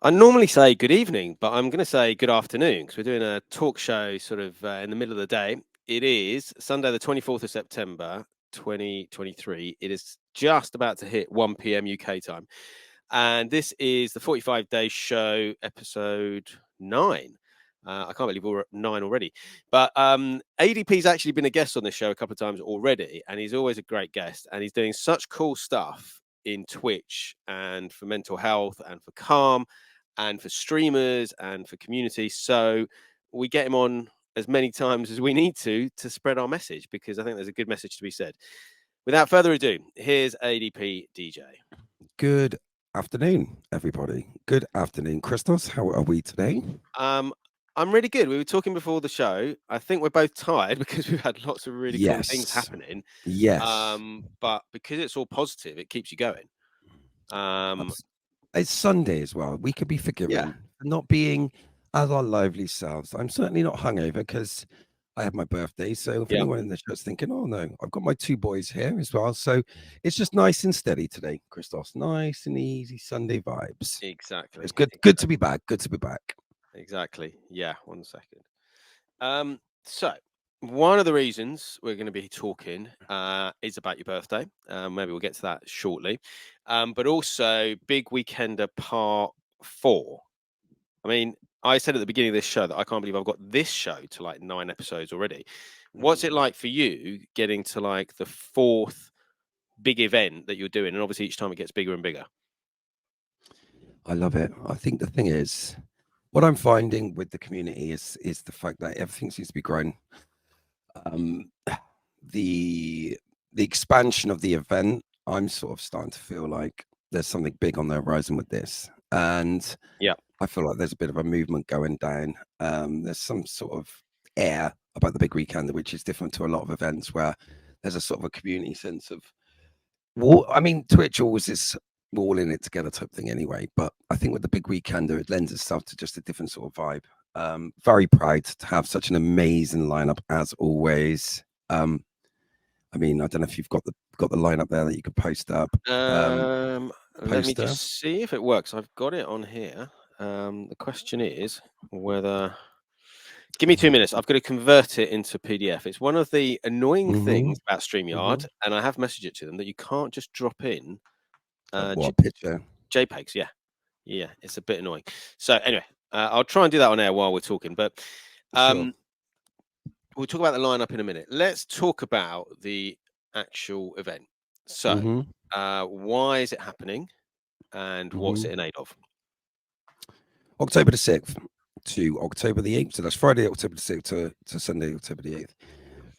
I normally say good evening, but I'm going to say good afternoon because we're doing a talk show sort of in the middle of the day. It is Sunday, the 24th of September, 2023. It is just about to hit 1 p.m. UK time. And this is the 45 Day Show, episode 9. I can't believe we're at 9 already. But AdeyP's actually been a guest on this show a couple of times already, and he's always a great guest. And he's doing such cool stuff in Twitch and for mental health and for Calm and for streamers and for community. So we get him on as many times as we need to spread our message, because I think there's a good message to be said. Without further ado, here's AdeyP DJ. Good afternoon, everybody. Good afternoon, Criztoz. How are we today? I'm really good. We were talking before the show. I think we're both tired because we've had lots of really cool things happening. Yes. But because it's all positive, it keeps you going. It's Sunday as well. We could be forgiven for not being as our lively selves. I'm certainly not hungover because I had my birthday. So if anyone in the show's thinking, oh no, I've got my two boys here as well. So it's just nice and steady today, Criztoz. Nice and easy Sunday vibes. Exactly. It's good to be back. Good to be back. Exactly. Yeah. 1 second. So one of the reasons we're going to be talking is about your birthday. Maybe we'll get to that shortly. But also Big Weekender Part 4. I mean, I said at the beginning of this show that I can't believe I've got this show to like 9 episodes already. What's it like for you getting to like the 4th big event that you're doing? And obviously each time it gets bigger and bigger. I love it. I think the thing is, what I'm finding with the community is the fact that everything seems to be growing. The expansion of the event, I'm sort of starting to feel like there's something big on the horizon with this, and I feel like there's a bit of a movement going down. There's some sort of air about the Big Weekend, which is different to a lot of events where there's a sort of a community sense of. Well, I mean, Twitch always is all in it together type thing anyway, but I think with the Big Weekender, it lends itself to just a different sort of vibe. Very proud to have such an amazing lineup as always. I mean, I don't know if you've got the lineup there that you could post up. Let me just see if it works. I've got it on here. The question is whether. Give me 2 minutes. I've got to convert it into PDF. It's one of the annoying things about StreamYard, and I have messaged it to them that you can't just drop in picture? JPEGs. Yeah, it's a bit annoying. So anyway, I'll try and do that on air while we're talking. But Sure. we'll talk about the lineup in a minute. Let's talk about the actual event. So, why is it happening, and what's it in aid of? October the 6th to October the 8th. So that's Friday, October the 6th to Sunday, October the 8th.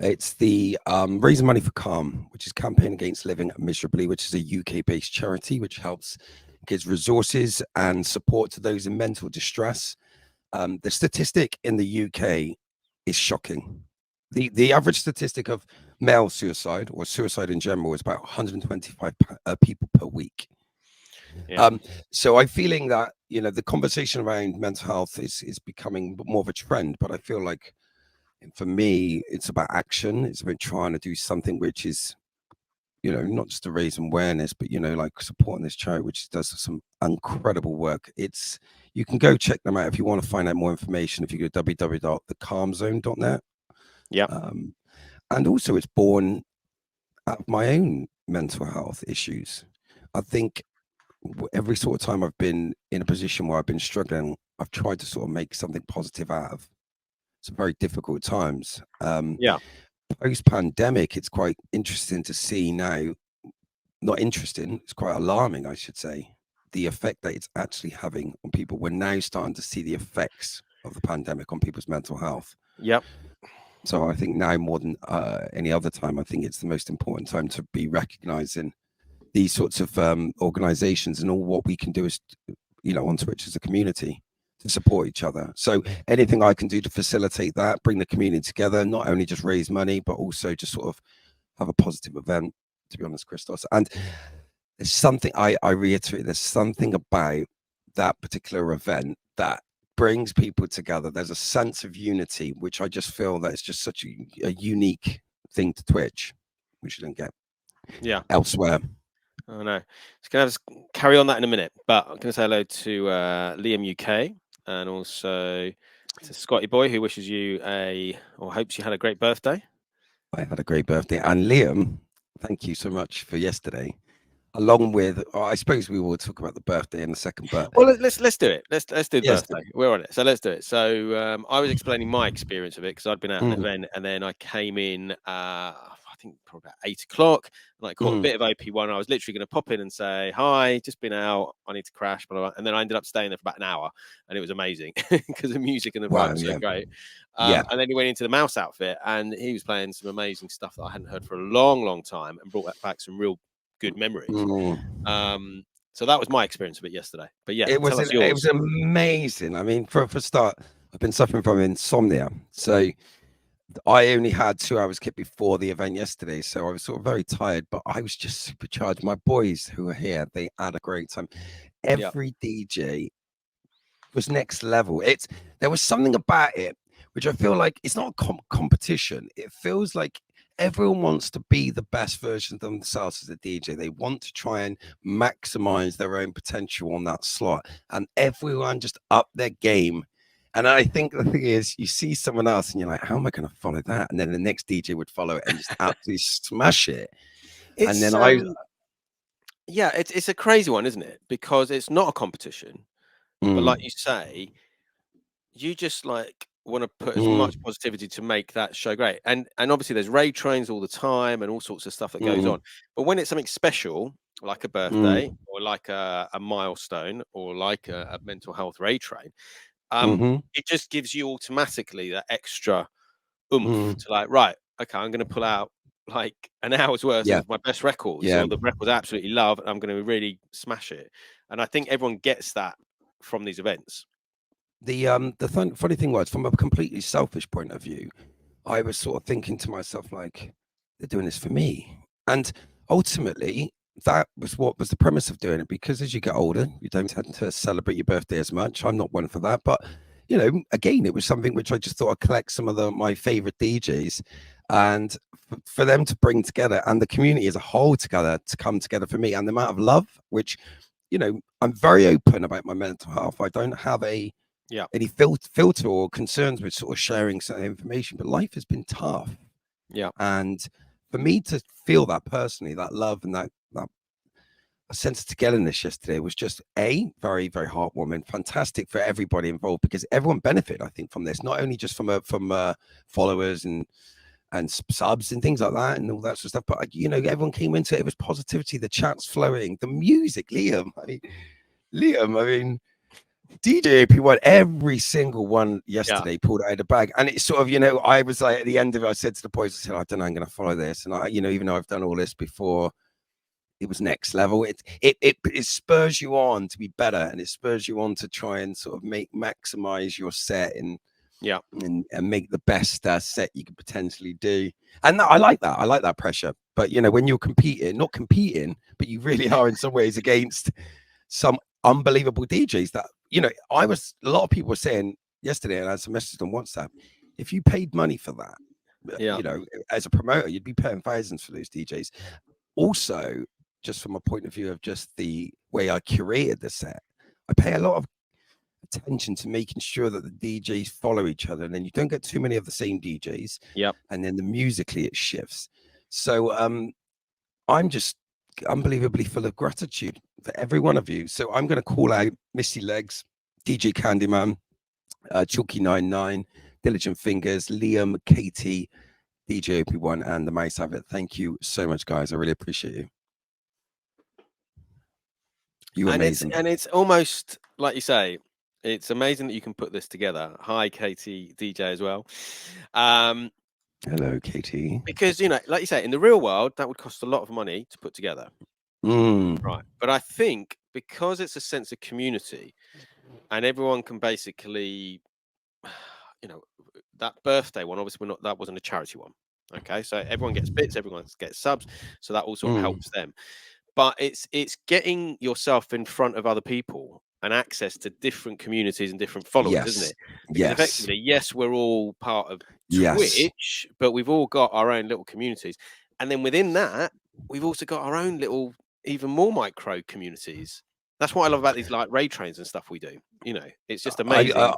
It's the Raising Money for Calm, which is Campaign Against Living Miserably, which is a UK-based charity which helps gives resources and support to those in mental distress. The statistic in the UK is shocking. The average statistic of male suicide or suicide in general is about 125 people per week. So I'm feeling that, you know, the conversation around mental health is becoming more of a trend, but I feel like for me, it's about action. It's about trying to do something which is, you know, not just to raise awareness, but, you know, like supporting this charity, which does some incredible work. You can go check them out if you want to find out more information. If you go to www.thecalmzone.net. And also it's born out of my own mental health issues. I think every sort of time I've been in a position where I've been struggling, I've tried to sort of make something positive out of some very difficult times. Post-pandemic, it's quite interesting to see now, not interesting, it's quite alarming, I should say, the effect that it's actually having on people. We're now starting to see the effects of the pandemic on people's mental health. So I think now more than any other time, I think it's the most important time to be recognizing these sorts of organizations and all what we can do is, you know, on Twitch as a community to support each other. So anything I can do to facilitate that, bring the community together, not only just raise money, but also just sort of have a positive event, to be honest, Criztoz. And there's something I reiterate, there's something about that particular event that brings people together. There's a sense of unity, which I just feel that it's just such a unique thing to Twitch, which you don't get elsewhere. Oh no, it's gonna have to carry on that in a minute. But I'm gonna say hello to Liam UK and also to Scotty Boy, who wishes you or hopes you had a great birthday. I had a great birthday, and Liam, thank you so much for yesterday. Along with, I suppose we will talk about the birthday in a second, but Well, let's do it. Let's do the yes, birthday. We're on it, so let's do it. So I was explaining my experience of it because I'd been at an mm, event and then I came in. I think probably about 8 o'clock, and I caught a bit of OP1. I was literally going to pop in and say hi, just been out. I need to crash, blah, blah, blah. And then I ended up staying there for about an hour, and it was amazing because the music and the vibe wow, was so yeah, great. yeah, And then he went into the mouse outfit, and he was playing some amazing stuff that I hadn't heard for a long, long time, and brought back some real good memories. mm. So that was my experience of it yesterday. But yeah, It tell was us it was yours. amazing. I mean, for start, I've been suffering from insomnia, so I only had 2 hours kit before the event yesterday, so I was sort of very tired, but I was just supercharged. My boys who were here, they had a great time. Yeah. Every DJ was next level. There was something about it which I feel like it's not a competition. It feels like everyone wants to be the best version of themselves as a DJ. They want to try and maximize their own potential on that slot, and everyone just up their game. And I think the thing is, you see someone else and you're like, how am I going to follow that? And then the next DJ would follow it and just absolutely smash it. And It's then I, yeah, it's a crazy one, isn't it? Because it's not a competition, but like mm, you say, you just like want to put as much mm, positivity to make that show great. And obviously there's raid trains all the time and all sorts of stuff that goes mm, on. But when it's something special, like a birthday mm, or like a milestone or like a mental health raid train, mm-hmm, it just gives you automatically that extra oomph mm, to like, right, okay, I'm going to pull out like an hour's worth yeah, of my best records yeah. or the records I absolutely love, and I'm going to really smash it. And I think everyone gets that from these events. The funny thing was, from a completely selfish point of view, I was sort of thinking to myself, like, they're doing this for me. And ultimately, that was what was the premise of doing it. Because as you get older, you don't tend to celebrate your birthday as much. I'm not one for that. But, again, it was something which I just thought I'd collect some of my favorite DJs and for them to bring together and the community as a whole together to come together for me and the amount of love, which, I'm very open about my mental health. I don't have Yeah, any filter or concerns with sort of sharing certain information, but life has been tough. yeah, And for me to feel that personally, that love and that a sense of togetherness yesterday was just very, very heartwarming, fantastic for everybody involved because everyone benefited, I think, from this, not only just from followers and subs and things like that and all that sort of stuff, but everyone came into it. It was positivity, the chats flowing, the music, Liam, I mean, DJ AdeyP every single one yeah. yesterday pulled out of the bag. And it's sort of, I was like at the end of it, I said to the boys, I said, I don't know, I'm going to follow this. And even though I've done all this before, it was next level. It spurs you on to be better and it spurs you on to try and sort of maximize your set and Yeah. make the best set you could potentially do. And I like that. I like that pressure. But, when you're competing, not competing, but you really are in some ways against some unbelievable DJs that, a lot of people were saying yesterday, and I had some messages on WhatsApp, if you paid money for that, Yeah. as a promoter, you'd be paying thousands for those DJs. Also, just from a point of view of just the way I curated the set, I pay a lot of attention to making sure that the DJs follow each other, and then you don't get too many of the same DJs, Yep. and then musically it shifts. So I'm just unbelievably full of gratitude for every one of you. So I'm going to call out Missy Legs, DJ Candyman, Chalky99, Diligent Fingers, Liam, Katie, DJ OP1, and the Mouse Have It. Thank you so much, guys. I really appreciate you. You And amazing. it's almost like you say, it's amazing that you can put this together. Hi, Katie DJ as well. Hello, Katie. Because like you say, in the real world, that would cost a lot of money to put together. Right. But I think because it's a sense of community and everyone can basically, that birthday one, obviously that wasn't a charity one. Okay. So everyone gets bits, everyone gets subs. So that also helps them. But it's getting yourself in front of other people and access to different communities and different followers, isn't Yes. it? Because Yes. effectively, yes, we're all part of Yes. Twitch, but we've all got our own little communities. And then within that, we've also got our own little even more micro communities. That's what I love about these like raid trains and stuff we do. You know, it's just I, amazing.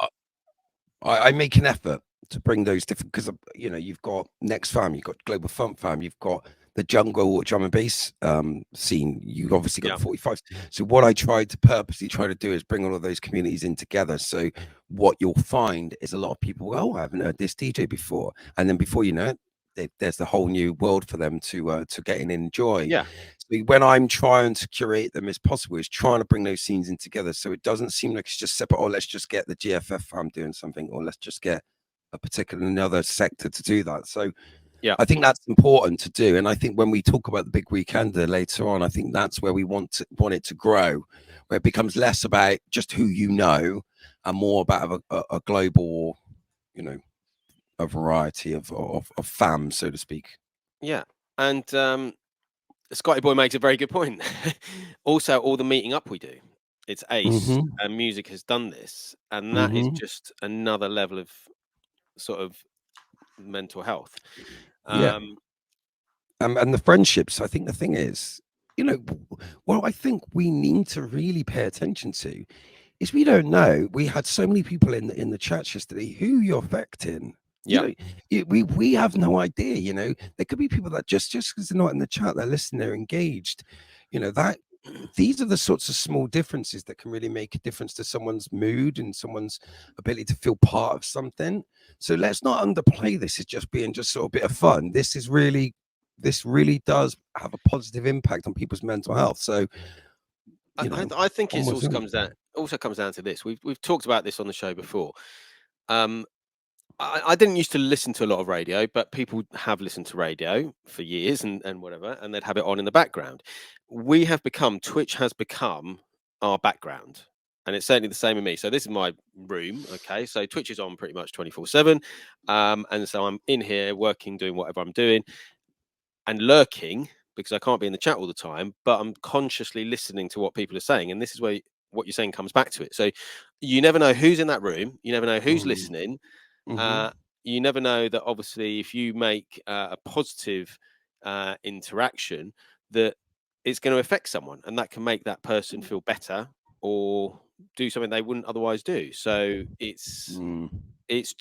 I make an effort to bring those different, because you know, you've got Next Fam, you've got Global Funk Fam, you've got the jungle drum and bass scene, you've obviously got Yeah. the 45. So what I tried to purposely try to do is bring all of those communities in together. So what you'll find is a lot of people, oh, I haven't heard this DJ before, and then before you know it, there's the whole new world for them to get in and enjoy. Yeah. So when I'm trying to curate them as possible, is trying to bring those scenes in together, so it doesn't seem like it's just separate. Oh, let's just get the GFF fam doing something, or let's just get a particular another sector to do that. So Yeah. I think that's important to do, and I think when we talk about the big weekender later on, I think that's where we want it to grow, where it becomes less about just who you know and more about a global, you know, a variety of fam, so to speak. Yeah. And Scotty Boy makes a very good point. Also, all the meeting up we do, it's ace, and music has done this, and that is just another level of sort of mental health. Yeah. And the friendships, I think the thing is, you know, what I think we need to really pay attention to is we don't know. We had so many people in the chat yesterday who you're affecting. You know, we have no idea. You know, there could be people that just because they're not in the chat, they're listening, they're engaged. You know, that these are the sorts of small differences that can really make a difference to someone's mood and someone's ability to feel part of something. So let's not underplay this as just being just sort of a bit of fun. This really does have a positive impact on people's mental health. So, you know, I think it onwards also comes down to this. We've talked about this on the show before. I didn't used to listen to a lot of radio, but people have listened to radio for years and whatever, and they'd have it on in the background. Twitch has become our background, and it's certainly the same with me. So this is my room, okay? So Twitch is on pretty much 24/7, and so I'm in here working, doing whatever I'm doing, and lurking because I can't be in the chat all the time, but I'm consciously listening to what people are saying, and this is where what you're saying comes back to it. So you never know who's in that room, you never know who's listening. You never know that obviously if you make a positive interaction, that it's going to affect someone, and that can make that person feel better or do something they wouldn't otherwise do. So it's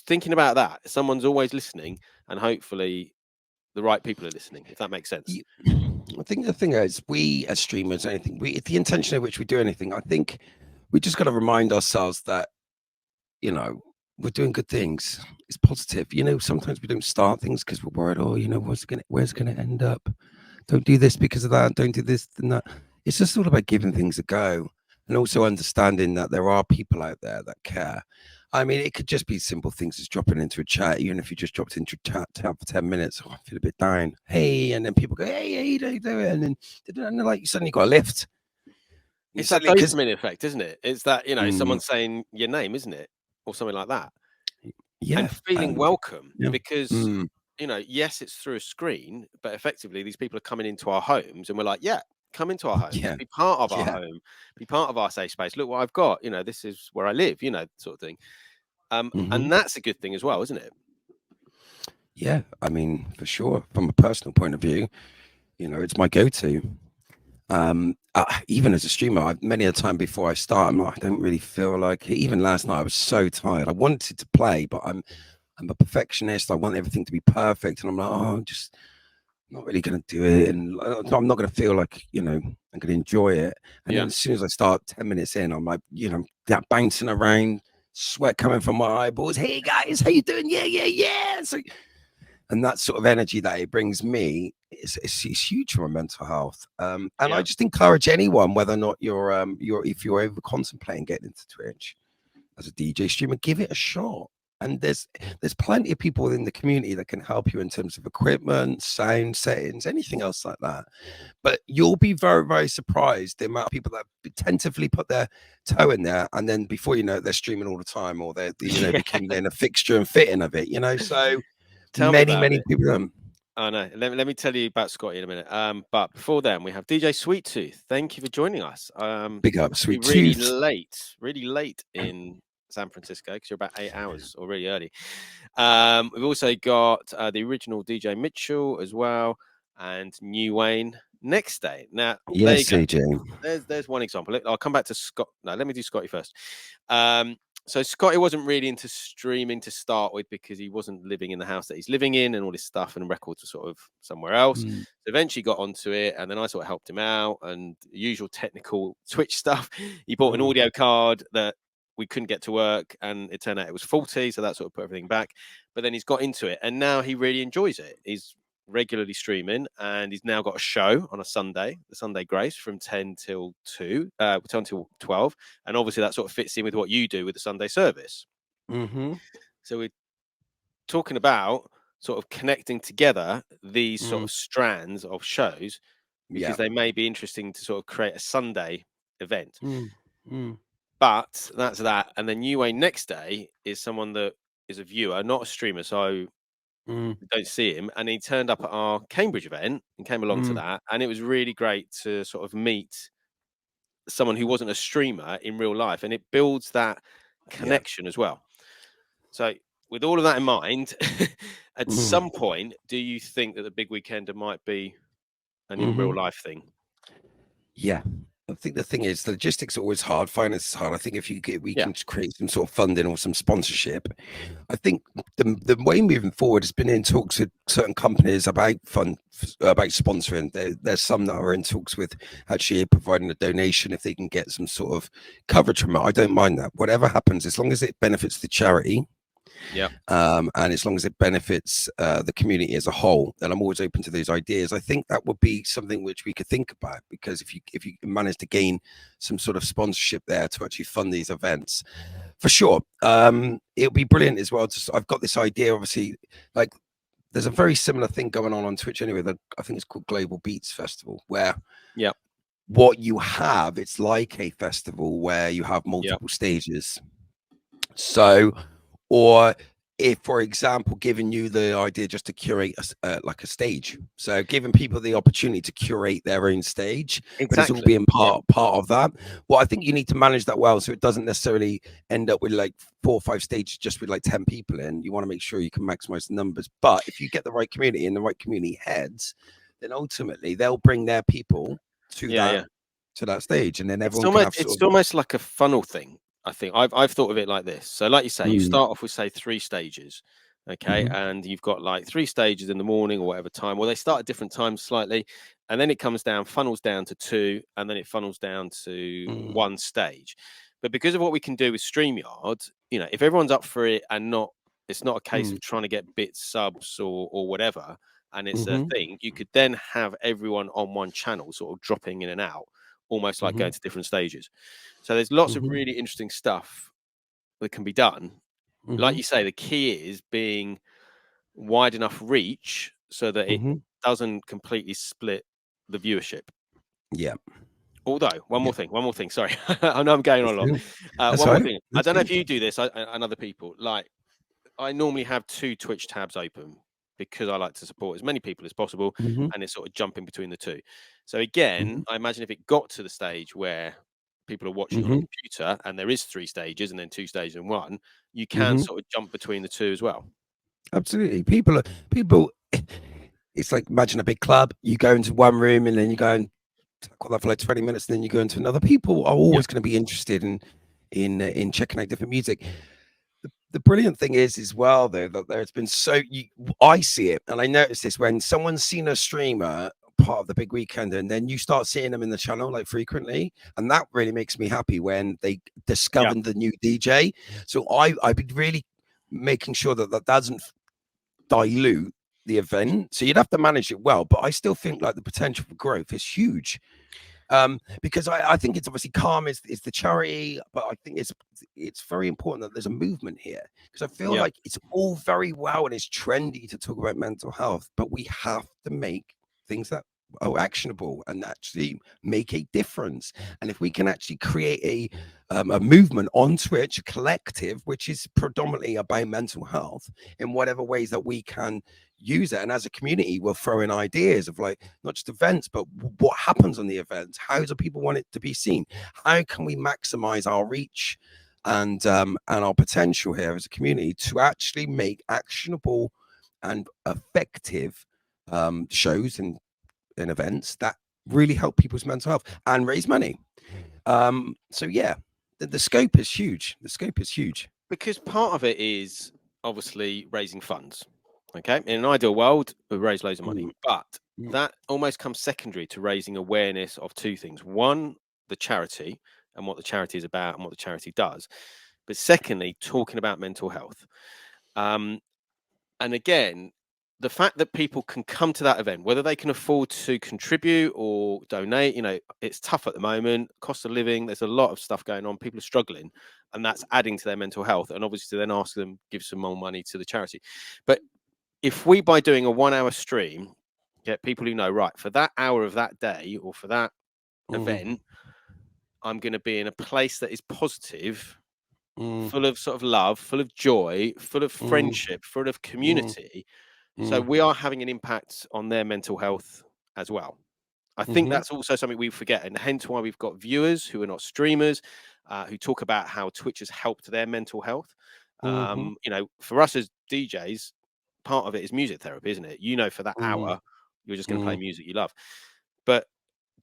thinking about that. Someone's always listening, and hopefully the right people are listening, if that makes sense. I think the thing is, we as streamers, anything, the intention of which we do anything, I think we just got to remind ourselves that, you know, we're doing good things. It's positive. You know, sometimes we don't start things because we're worried, oh, you know, where's it gonna end up? Don't do this because of that. Don't do this and that. It's just all about giving things a go, and also understanding that there are people out there that care. I mean, it could just be simple things as dropping into a chat, even if you just dropped into a chat for 10 minutes. Oh, I feel a bit down. Hey, and then people go, hey, how you doing? And then like you suddenly got a lift. It's that dopamine effect, isn't it? It's that, you know, someone saying your name, isn't it? Or something like that. Yeah. And feeling welcome because, Mm. you know, yes, it's through a screen, but effectively these people are coming into our homes and we're like, yeah, come into our homes, be part of our home, be part of our safe space. Look what I've got, you know, this is where I live, you know, sort of thing. And that's a good thing as well, isn't it? Yeah, I mean, for sure. From a personal point of view, you know, it's my go-to. Even as a streamer, many a time before I start, I don't really feel like it. Even last night, I was so tired. I wanted to play, but I'm a perfectionist. I want everything to be perfect, and I'm like, oh, I'm just not really going to do it, and I'm not going to feel like, you know, I'm going to enjoy it. And then as soon as I start 10 minutes in, I'm like, you know, that bouncing around, sweat coming from my eyeballs. Hey guys, how you doing? Yeah. So, and that sort of energy that it brings me is huge for my mental health. And I just encourage anyone, whether or not if you're ever contemplating getting into Twitch as a DJ streamer, give it a shot. And there's plenty of people in the community that can help you in terms of equipment, sound settings, anything else like that. But you'll be very, very surprised the amount of people that tentatively put their toe in there, and then before you know it, they're streaming all the time, or they're, you know, becoming a fixture and fitting of it, you know. So many people. I know. Let me tell you about Scotty in a minute. But before then, we have DJ Sweet Tooth. Thank you for joining us. Big up, Sweet Tooth. Really late in San Francisco because you're about 8 hours or really early. We've also got the original DJ Mitchell as well, and New Wayne next day. Now, there you Yes, go. AJ. There's one example. I'll come back to Scott. No, let me do Scotty first. So Scotty wasn't really into streaming to start with because he wasn't living in the house that he's living in, and all this stuff and records were sort of somewhere else. So eventually got onto it, and then I sort of helped him out and the usual technical Twitch stuff. He bought an audio card that we couldn't get to work, and it turned out it was faulty, so that sort of put everything back. But then he's got into it, and now he really enjoys it. He's regularly streaming, and he's now got a show on a Sunday, the Sunday Grace, from 10 till 2, 10 till 12, and obviously that sort of fits in with what you do with the Sunday service. So we're talking about sort of connecting together these sort of strands of shows, because they may be interesting to sort of create a Sunday event. But that's that. And then New Way next day is someone that is a viewer, not a streamer, so don't see him. And he turned up at our Cambridge event and came along to that. And it was really great to sort of meet someone who wasn't a streamer in real life. And it builds that connection as well. So with all of that in mind, at some point, do you think that the Big Weekender might be an in real life thing? Yeah. I think the thing is, the logistics are always hard. Finance is hard. I think if we can create some sort of funding or some sponsorship, I think the way moving forward has been in talks with certain companies about sponsoring. There's some that are in talks with actually providing a donation if they can get some sort of coverage from it. I don't mind that. Whatever happens, as long as it benefits the charity. And as long as it benefits the community as a whole, then I'm always open to those ideas. I think that would be something which we could think about, because if you manage to gain some sort of sponsorship there to actually fund these events, for sure, it'll be brilliant as well. I've got this idea, obviously, like there's a very similar thing going on Twitch anyway, that I think it's called Global Beats Festival, where what you have, it's like a festival where you have multiple stages. So, or if, for example, giving you the idea just to curate like a stage, so giving people the opportunity to curate their own stage, but it's all being part of that. Well, I think you need to manage that well, so it doesn't necessarily end up with like 4 or 5 stages just with like 10 people in. You want to make sure you can maximize the numbers, but if you get the right community and the right community heads, then ultimately they'll bring their people to that stage, and then everyone can have it's almost like a funnel thing. I think I've thought of it like this. So like you say, you start off with, say, 3 stages, okay? And you've got like 3 stages in the morning or whatever time. Well, they start at different times slightly, and then it comes down, funnels down to 2, and then it funnels down to 1 stage. But because of what we can do with StreamYard, you know, if everyone's up for it and it's not a case of trying to get bits, subs or whatever, and it's a thing, you could then have everyone on one channel sort of dropping in and out, almost like going to different stages. So there's lots of really interesting stuff that can be done. Like you say, the key is being wide enough reach so that it doesn't completely split the viewership. Although one more thing. Sorry, I know I'm going on a lot. One more thing. I don't know if you do this and other people. Like, I normally have 2 Twitch tabs open because I like to support as many people as possible, and it's sort of jumping between the 2. So again, I imagine if it got to the stage where people are watching on a computer and there is 3 stages and then 2 stages in 1, you can sort of jump between the 2 as well. Absolutely. People, it's like, imagine a big club, you go into one room and then you go and tackle that for like 20 minutes, and then you go into another. People are always going to be interested in checking out different music. The brilliant thing is as well, though, that there's been I see it, and I notice this when someone's seen a streamer part of the Big Weekend, and then you start seeing them in the channel like frequently, and that really makes me happy when they discover the new DJ. So I've been really making sure that doesn't dilute the event. So you'd have to manage it well, but I still think like the potential for growth is huge. Because I think it's obviously Calm is the charity, but I think it's very important that there's a movement here, because I feel like it's all very well and it's trendy to talk about mental health, but we have to make things that are actionable and actually make a difference. And if we can actually create a movement on Twitch, a collective, which is predominantly about mental health, in whatever ways that we can use it, and as a community we'll throw in ideas of like not just events, but what happens on the events, how do people want it to be seen, how can we maximize our reach and our potential here as a community to actually make actionable and effective shows and events that really help people's mental health and raise money. So yeah, the scope is huge. The scope is huge. Because part of it is obviously raising funds. Okay. In an ideal world, we raise loads of money, but that almost comes secondary to raising awareness of two things. One, the charity and what the charity is about and what the charity does. But secondly, talking about mental health. And again, the fact that people can come to that event, whether they can afford to contribute or donate, it's tough at the moment. Cost of living, there's a lot of stuff going on. People are struggling, and that's adding to their mental health. And obviously, then ask them give some more money to the charity. But if we, by doing a 1 hour stream, get people who know, right, for that hour of that day or for that event, I'm going to be in a place that is positive, full of sort of love, full of joy, full of friendship, full of community. So we are having an impact on their mental health as well. I think that's also something we forget, and hence why we've got viewers who are not streamers, who talk about how Twitch has helped their mental health. For us as DJs, part of it is music therapy, isn't it? For that hour, you're just going to play music you love. But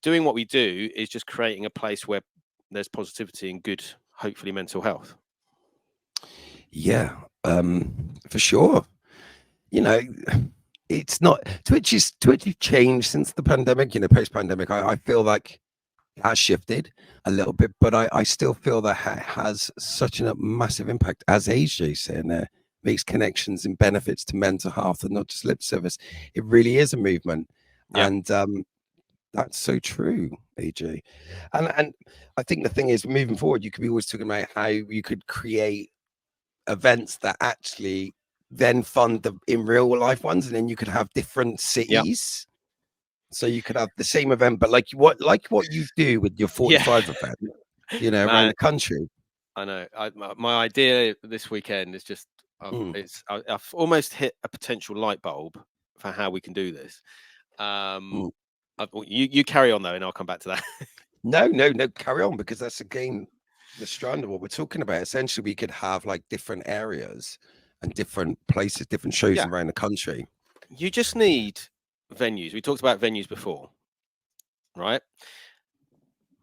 doing what we do is just creating a place where there's positivity and good, hopefully, mental health. Yeah, for sure. It's not Twitch has changed since the pandemic, post-pandemic. I feel like it has shifted a little bit, but I still feel that has such a massive impact, as AJ saying there, makes connections and benefits to mental health and not just lip service. It really is a movement. Yeah. And that's so true, AJ. And I think the thing is, moving forward, you could be always talking about how you could create events that actually then fund the in real life ones, and then you could have different cities. So you could have the same event, but like what you do with your 45 event, around the country. I know. My idea this weekend is just I've almost hit a potential light bulb for how we can do this. You carry on though, and I'll come back to that. No, carry on, because that's again the strand of what we're talking about. Essentially, we could have like different areas and different places, different shows around the country. You just need venues. We talked about venues before, right?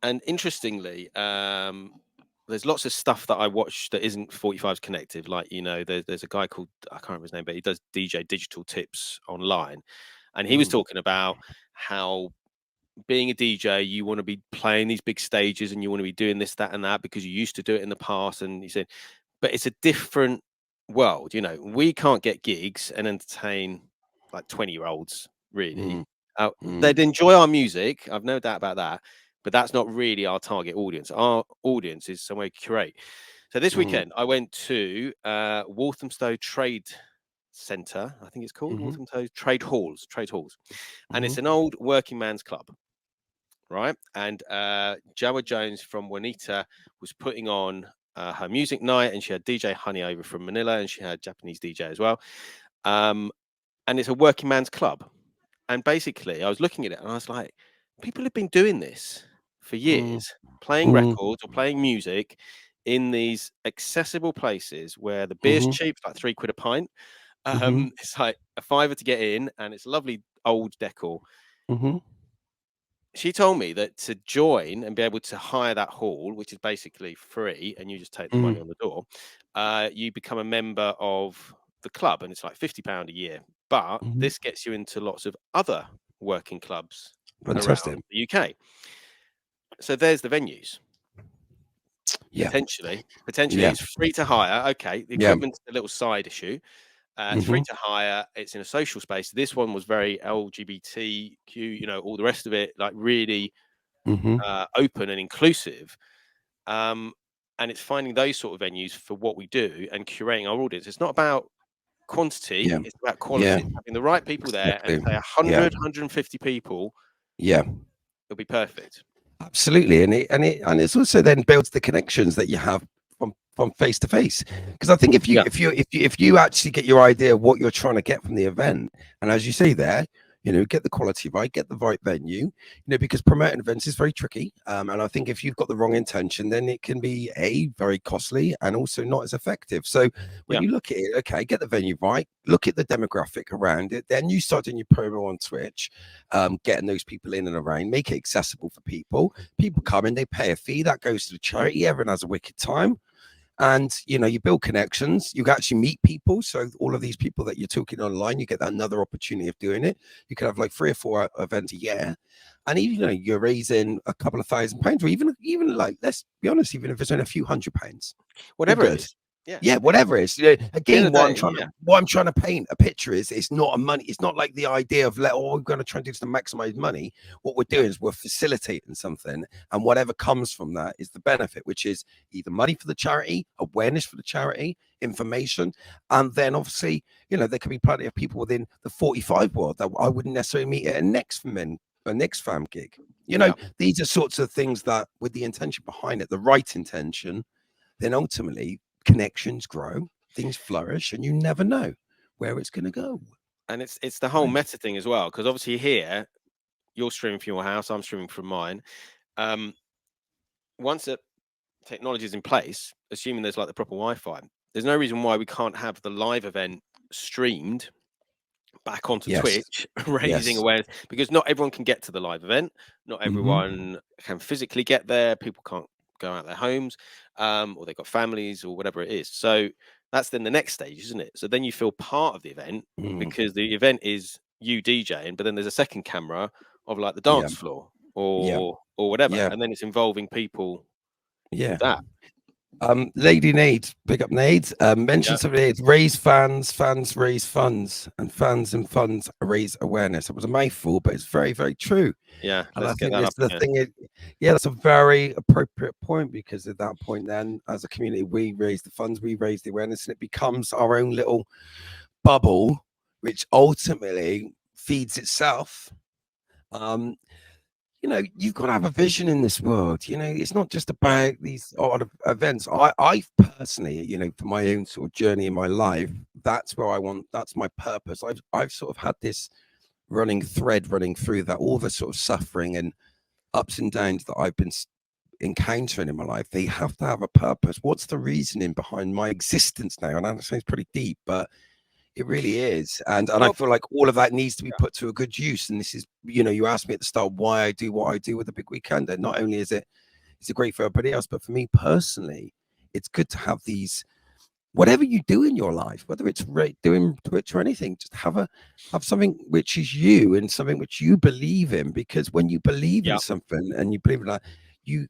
And interestingly, there's lots of stuff that I watch that isn't 45s connected. Like, there's a guy called, I can't remember his name, but he does DJ digital tips online. And he was talking about how being a DJ, you want to be playing these big stages and you want to be doing this, that, and that because you used to do it in the past. And he said, but it's a different world. We can't get gigs and entertain like 20-year-olds, really. They'd enjoy our music. I've no doubt about that. But that's not really our target audience. Our audience is somewhere to curate. So this weekend, I went to Walthamstow Trade Centre, I think it's called, Walthamstow Trade Halls. And it's an old working man's club, right? And Joa Jones from Juanita was putting on her music night, and she had DJ Honey over from Manila, and she had Japanese DJ as well. And it's a working man's club. And basically, I was looking at it, and I was like, people have been doing this for years, playing records or playing music in these accessible places where the beer's cheap, like £3 a pint. It's like a £5 to get in, and it's lovely old decor. She told me that to join and be able to hire that hall, which is basically free, and you just take the money on the door, you become a member of the club, and it's like £50 a year. But this gets you into lots of other working clubs around the UK. So there's the venues. Potentially, it's free to hire. Okay, the equipment's a little side issue. It's free to hire. It's in a social space. This one was very LGBTQ, all the rest of it, like really open and inclusive. And it's finding those sort of venues for what we do and curating our audience. It's not about quantity, it's about quality. Having the right people there, and say 100, 150 people, it'll be perfect. Absolutely. And it's also then builds the connections that you have from face to face, because I think if you actually get your idea of what you're trying to get from the event, and as you say there, get the quality right, get the right venue, because promoting events is very tricky. And I think if you've got the wrong intention, then it can be very costly and also not as effective. So when Yeah. you look at it, okay, get the venue right, look at the demographic around it, then you start doing your promo on Twitch, getting those people in and around, make it accessible for people. People come in, they pay a fee that goes to the charity. Everyone has a wicked time. And you build connections, you actually meet people. So all of these people that you're talking online, you get another opportunity of doing it. You can have like 3 or 4 events a year, and even you're raising a couple of £1,000, or even like, let's be honest, even if it's only a few £100, all Whatever it good. is. Yeah. Yeah, whatever it is. At the end Again, of the day, what I'm trying to paint a picture is, it's not a money. It's not like the idea of we're going to try and do this to maximize money. What we're doing is we're facilitating something, and whatever comes from that is the benefit, which is either money for the charity, awareness for the charity, information, and then obviously, there can be plenty of people within the 45 world that I wouldn't necessarily meet at a next fam gig. These are sorts of things that, with the intention behind it, the right intention, then ultimately connections grow, things flourish, and you never know where it's going to go. And it's the whole meta thing as well, because obviously here you're streaming from your house, I'm streaming from mine. Once that technology is in place, assuming there's like the proper Wi-Fi, there's no reason why we can't have the live event streamed back onto Twitch, raising awareness, because not everyone can get to the live event. Not everyone can physically get there. People can't go out their homes, or they've got families or whatever it is. So that's then the next stage, isn't it? So then you feel part of the event, because the event is you DJing, but then there's a second camera of like the dance floor or whatever, and then it's involving people with that. Lady Nade, big up Nade, mentioned something. It's raise fans raise funds, and fans and funds raise awareness. It was a mouthful, but it's very, very true. Yeah, and I let's get think that that's up the again. thing. That's a very appropriate point, because at that point, then as a community, we raise the funds, we raise the awareness, and it becomes our own little bubble, which ultimately feeds itself. You've got to have a vision in this world. It's not just about these odd events. I personally, for my own sort of journey in my life, that's where I want. That's my purpose. I've sort of had this running thread running through that, all the sort of suffering and ups and downs that I've been encountering in my life. They have to have a purpose. What's the reasoning behind my existence now? And that sounds pretty deep, but it really is. And I feel like all of that needs to be put to a good use. And this is, you asked me at the start why I do what I do with the big weekend. And not only is it great for everybody else, but for me personally, it's good to have these, whatever you do in your life, whether it's doing Twitch or anything, just have something which is you and something which you believe in. Because when you believe in something and you believe in that, you'd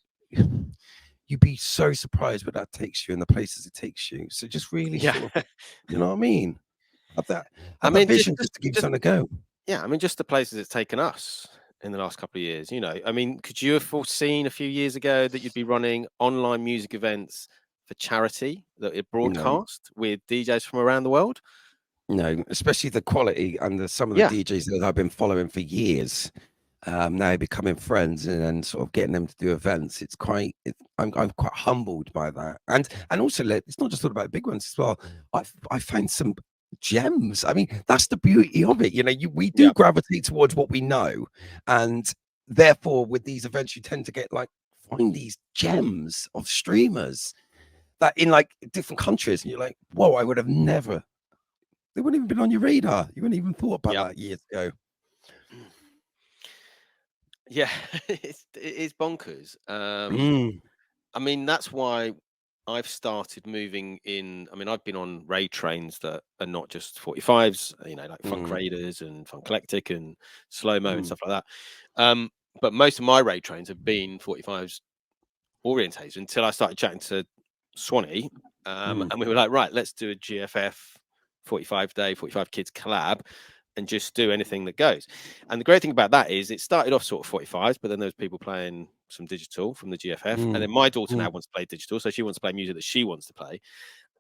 be so surprised where that takes you and the places it takes you. So just really sort of, you know what I mean? Have that vision just to give you something to go. Yeah, I mean, just the places it's taken us in the last couple of years. I mean, could you have foreseen a few years ago that you'd be running online music events for charity that it broadcast with DJs from around the world? No, especially the quality and some of the DJs that I've been following for years. Now becoming friends and then sort of getting them to do events. I'm quite humbled by that. And also, it's not just all about big ones as well. I found some gems. I mean, that's the beauty of it. We do gravitate towards what we know, and therefore with these events you tend to find these gems of streamers that in like different countries, and you're like, whoa, I would have never, they wouldn't even been on your radar. You wouldn't even thought about that years ago. Yeah, it is bonkers. I mean, that's why I've started moving in. I mean, I've been on raid trains that are not just 45s, like Funk Raiders and Funkolectic and Slow Mo and stuff like that. But most of my raid trains have been 45s orientated until I started chatting to Swanee. And we were like, right, let's do a GFF 45 day, 45 kids collab and just do anything that goes. And the great thing about that is it started off sort of 45s, but then there was people playing some digital from the GFF. And then my daughter now wants to play digital, so she wants to play music that she wants to play.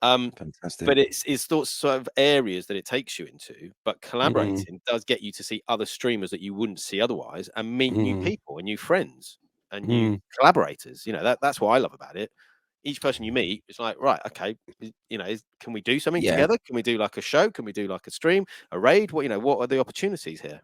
Fantastic. But it's those sort of areas that it takes you into. But collaborating does get you to see other streamers that you wouldn't see otherwise and meet new people and new friends and new collaborators. That's what I love about it. Each person you meet, it's like, right, okay, can we do something together? Can we do like a show? Can we do like a stream, a raid? What are the opportunities here?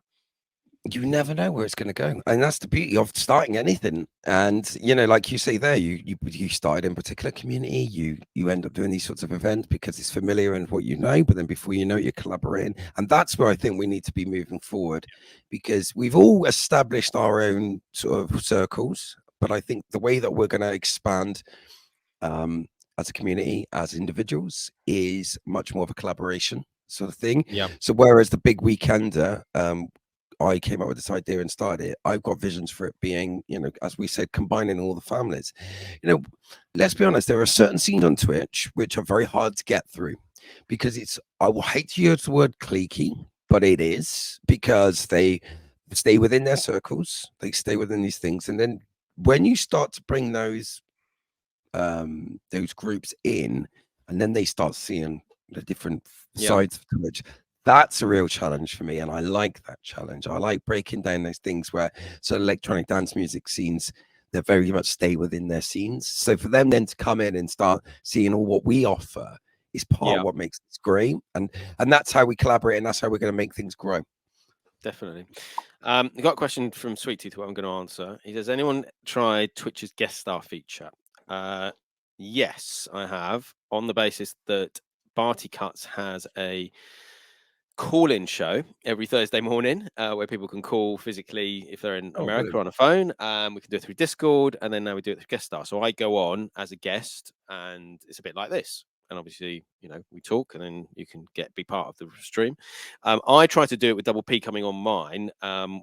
you never know where it's going to go, and that's the beauty of starting anything. And like you say there, you started in a particular community, you end up doing these sorts of events because it's familiar and what but then before you know it, you're collaborating, and that's where I think we need to be moving forward, because we've all established our own sort of circles, but I think the way that we're going to expand as a community, as individuals, is much more of a collaboration sort of thing. Yeah. So whereas the big weekender, I came up with this idea and started it, I've got visions for it being, as we said, combining all the families. Let's be honest, there are certain scenes on Twitch which are very hard to get through, because I will hate to use the word cliquey, but it is, because they stay within their circles, they stay within these things, and then when you start to bring those groups in, and then they start seeing the different sides of Twitch, that's a real challenge for me, and I like that challenge. I like breaking down those things where electronic dance music scenes, they very much stay within their scenes. So for them then to come in and start seeing all what we offer is part of what makes this great, and that's how we collaborate, and that's how we're going to make things grow. Definitely. I got a question from Sweet Tooth, what I'm going to answer. He says, anyone tried Twitch's guest star feature? Yes, I have, on the basis that Barty Cuts has a call-in show every Thursday morning where people can call physically if they're in America on a phone. We can do it through Discord, and then now we do it through guest star. So I go on as a guest, and it's a bit like this. And obviously, we talk, and then you can be part of the stream. I tried to do it with Double P coming on mine.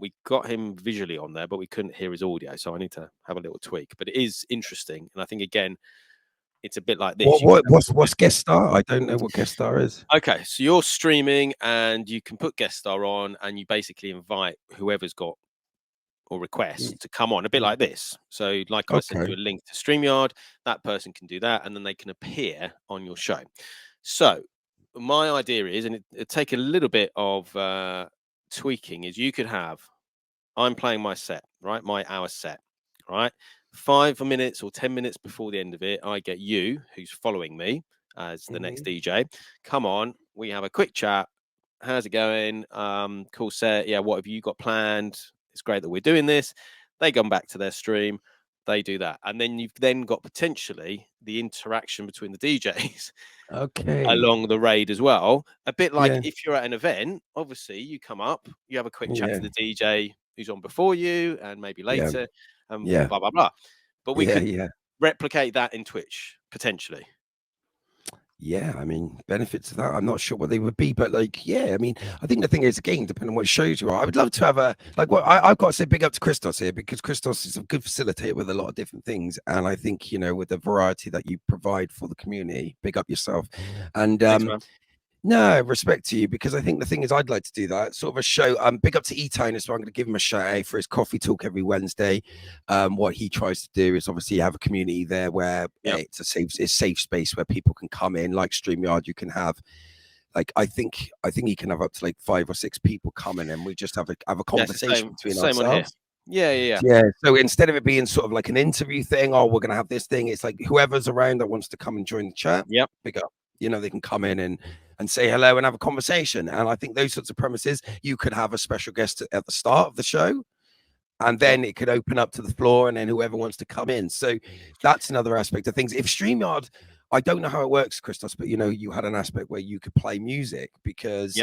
We got him visually on there, but we couldn't hear his audio, so I need to have a little tweak. But it is interesting, and I think again, it's a bit like this. What's guest star? I don't know what guest star is. Okay, so you're streaming, and you can put guest star on, and you basically invite whoever's got or request to come on, a bit like this. So like I sent you a link to StreamYard, that person can do that, and then they can appear on your show. So my idea is, and it take a little bit of tweaking, is you could have, I'm playing my set, right? My hour set, right? 5 minutes or 10 minutes before the end of it, I get you, who's following me as the next DJ, come on, we have a quick chat. How's it going? Cool set. Yeah, what have you got planned? It's great that we're doing this. They come back to their stream, they do that, and then you've then got potentially the interaction between the DJs along the raid as well. A bit like if you're at an event, obviously you come up, you have a quick chat to the DJ who's on before you, and maybe later, blah blah blah. But we could replicate that in Twitch potentially. Yeah, I mean, benefits of that, I'm not sure what they would be, but I mean, I think the thing is, again, depending on what shows you are, I would love to have I've got to say big up to Criztoz here, because Criztoz is a good facilitator with a lot of different things. And I think, with the variety that you provide for the community, big up yourself. And Thanks, no, respect to you, because I think the thing is, I'd like to do that sort of a show. Big up to E-Tone as well. I'm going to give him a shout out for his coffee talk every Wednesday. What he tries to do is obviously have a community there where it's a safe space where people can come in, like StreamYard. You can have I think he can have up to 5 or 6 people coming, and we just have a conversation between ourselves. Yeah. So instead of it being sort of like an interview thing, we're going to have this thing, it's like whoever's around that wants to come and join the chat. Big up. They can come in and say hello and have a conversation. And I think those sorts of premises, you could have a special guest at the start of the show, and then it could open up to the floor, and then whoever wants to come in. So that's another aspect of things. If StreamYard, I don't know how it works, Criztoz, but you had an aspect where you could play music, because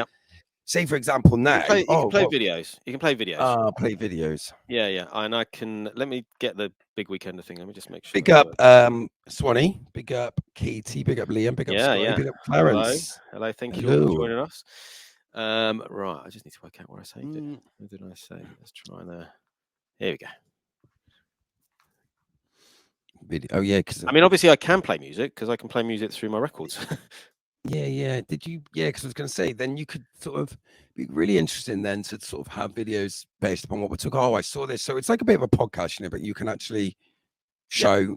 say, for example, now you can play videos. You can play videos. Play videos. Yeah. And I can, let me get the big weekender thing. Let me just make sure. Big up Swanee. Big up Katie. Big up Liam. Big up Scotty. Big up Clarence. Hello. Thank you all for joining us. Right. I just need to work out where I saved it. What did I say? Let's try there. Here we go. Video. Oh yeah, because I mean, obviously I can play music, because I can play music through my records. Yeah. Did you? Yeah, because I was going to say, then you could sort of be really interesting then to sort of have videos based upon what we took. I saw this. So it's like a bit of a podcast, but you can actually show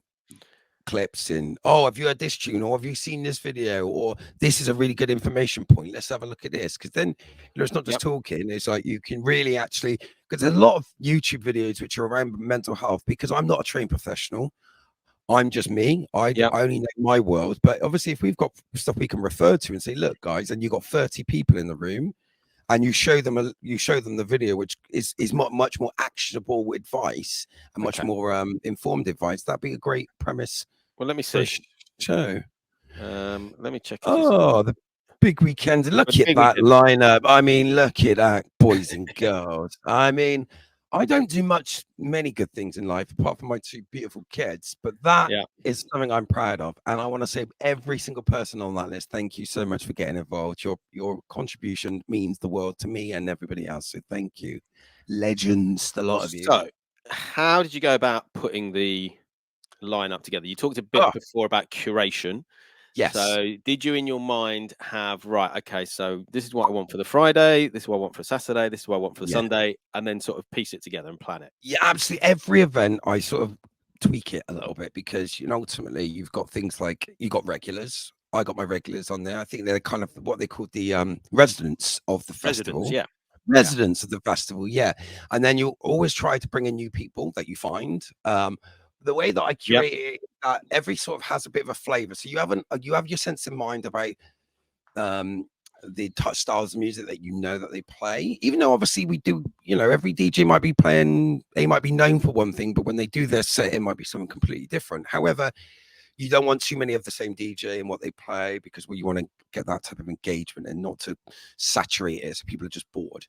clips in. Have you heard this tune? Or have you seen this video? Or this is a really good information point. Let's have a look at this. Because then, it's not just talking. It's like you can really actually, because there's a lot of YouTube videos which are around mental health, because I'm not a trained professional. I'm just me. I only know my world. But obviously, if we've got stuff we can refer to and say, look, guys, and you've got 30 people in the room, and you show them the video, which is much more actionable advice and much more informed advice. That'd be a great premise. Well, let me for a see. show. Let me check. Oh, the big weekend. Look at big that weekend. lineup. I mean, look at that, boys and girls. I mean, I don't do many good things in life apart from my two beautiful kids, but that Yeah. is something I'm proud of. And I want to say every single person on that list, thank you so much for getting involved. Your contribution means the world to me and everybody else. So thank you. Legends, a lot of you. So, how did you go about putting the lineup together? You talked a bit before about curation. Yes. So, did you in your mind have, right, okay, so this is what I want for the Friday, this is what I want for Saturday, this is what I want for the Sunday, and then sort of piece it together and plan it? Yeah, absolutely. Every event, I sort of tweak it a little bit because, ultimately you've got things like you got regulars. I got my regulars on there. I think they're kind of what they call the residents of the festival. Residents of the festival, yeah. And then you always try to bring in new people that you find. The way that I curate it, every sort of has a bit of a flavor. So you have your sense in mind about the styles of music that that they play, even though obviously we do, every DJ might be playing, they might be known for one thing, but when they do their set, it might be something completely different. However, you don't want too many of the same DJ and what they play, because you want to get that type of engagement and not to saturate it so people are just bored.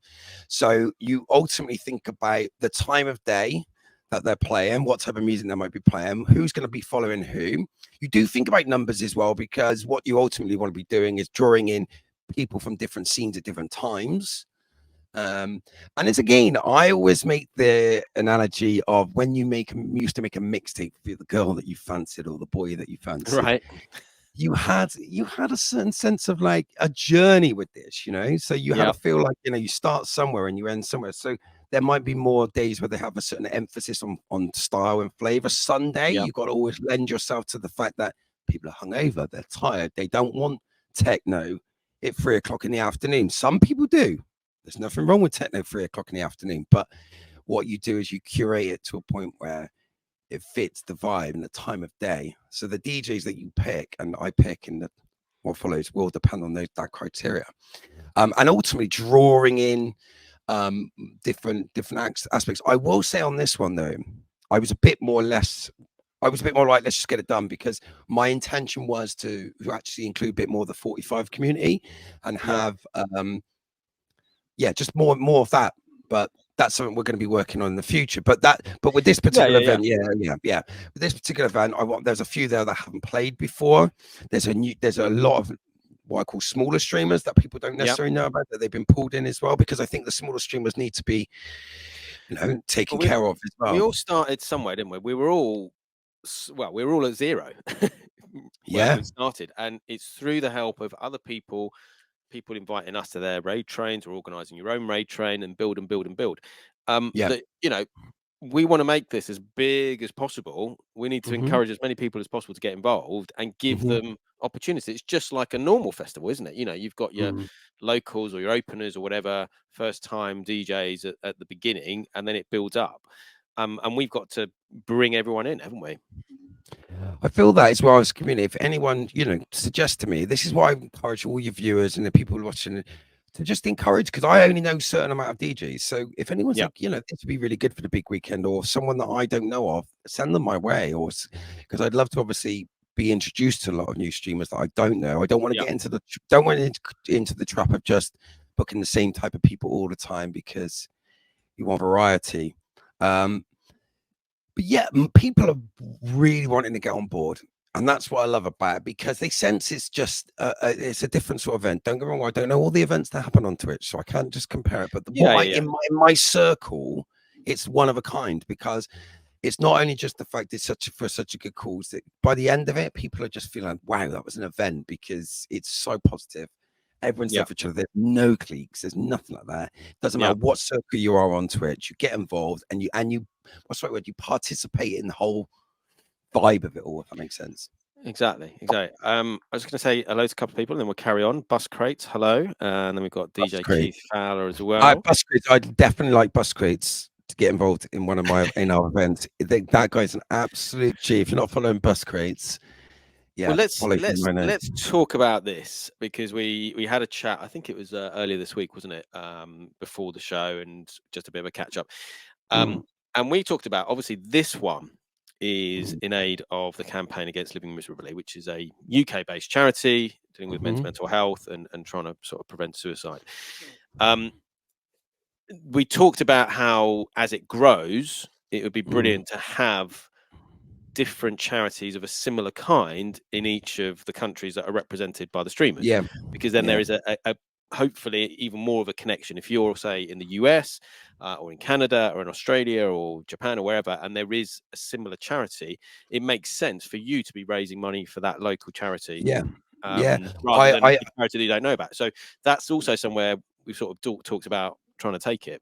So you ultimately think about the time of day that they're playing, what type of music they might be playing, who's going to be following who. You do think about numbers as well, because what you ultimately want to be doing is drawing in people from different scenes at different times. And it's, again, I always make the analogy of when you used to make a mixtape for the girl that you fancied or the boy that you fancied. Right. You had a certain sense of like a journey with this, so you had to feel like, you start somewhere and you end somewhere. So there might be more days where they have a certain emphasis on style and flavor. Sunday, you've got to always lend yourself to the fact that people are hungover, they're tired, they don't want techno at 3 o'clock in the afternoon. Some people do. There's nothing wrong with techno 3 o'clock in the afternoon, but what you do is you curate it to a point where it fits the vibe and the time of day. So the DJs that you pick and I pick and what follows will depend on that criteria. And ultimately drawing in different aspects. I will say on this one though, I was a bit more like, let's just get it done, because my intention was to actually include a bit more of the 45 community and have just more of that. But that's something we're going to be working on in the future. But with this particular event, with this particular event, there's a few there that haven't played before. There's a lot of what I call smaller streamers that people don't necessarily know about, that they've been pulled in as well, because I think the smaller streamers need to be taken care of as well. We all started somewhere, didn't we? We were all at zero. When we started, and it's through the help of other people inviting us to their raid trains, or organizing your own raid train, and build. That we want to make this as big as possible. We need to encourage as many people as possible to get involved and give them opportunities. It's just like a normal festival, isn't it? You've got your locals or your openers or whatever, first time DJs at the beginning, and then it builds up. And we've got to bring everyone in, haven't we? I feel that as well as community. If anyone, suggests to me, this is why I encourage all your viewers and the people watching to just encourage, because I only know a certain amount of DJs. So if anyone's like, this would be really good for the big weekend, or someone that I don't know of, send them my way, or because I'd love to obviously be introduced to a lot of new streamers that I don't know. I don't want to get into the trap of just booking the same type of people all the time, because you want variety. But yeah, people are really wanting to get on board, and that's what I love about it, because they sense it's just it's a different sort of event. Don't get me wrong, I don't know all the events that happen on Twitch, so I can't just compare it. But in my circle, it's one of a kind, because it's not only just the fact it's for such a good cause, that by the end of it, people are just feeling, wow, that was an event, because it's so positive. Everyone's there for each other. There's no cliques. There's nothing like that. It doesn't matter what circle you are on Twitch. You get involved, and you what's the right word? You participate in the whole vibe of it all, if that makes sense. Exactly. I was going to say hello to a couple of people, and then we'll carry on. Bus Crates, hello. And then we've got DJ Keith Fowler as well. Bus Crates, I'd definitely like Bus Crates to get involved in one of our events. That guy's an absolute G. If you're not following Bus Crates, Yeah. Well, let's talk about this, because we had a chat. I think it was earlier this week, wasn't it? Before the show, and just a bit of a catch up. And we talked about, obviously, this one is in aid of the Campaign Against Living Miserably, which is a UK-based charity dealing with mental health and trying to sort of prevent suicide. We talked about how, as it grows, it would be brilliant to have different charities of a similar kind in each of the countries that are represented by the streamers. Yeah. Because then there is a hopefully even more of a connection. If you're, say, in the US or in Canada or in Australia or Japan or wherever, and there is a similar charity, it makes sense for you to be raising money for that local charity. Rather than a charity that you don't know about. So that's also somewhere we've sort of talked about trying to take it.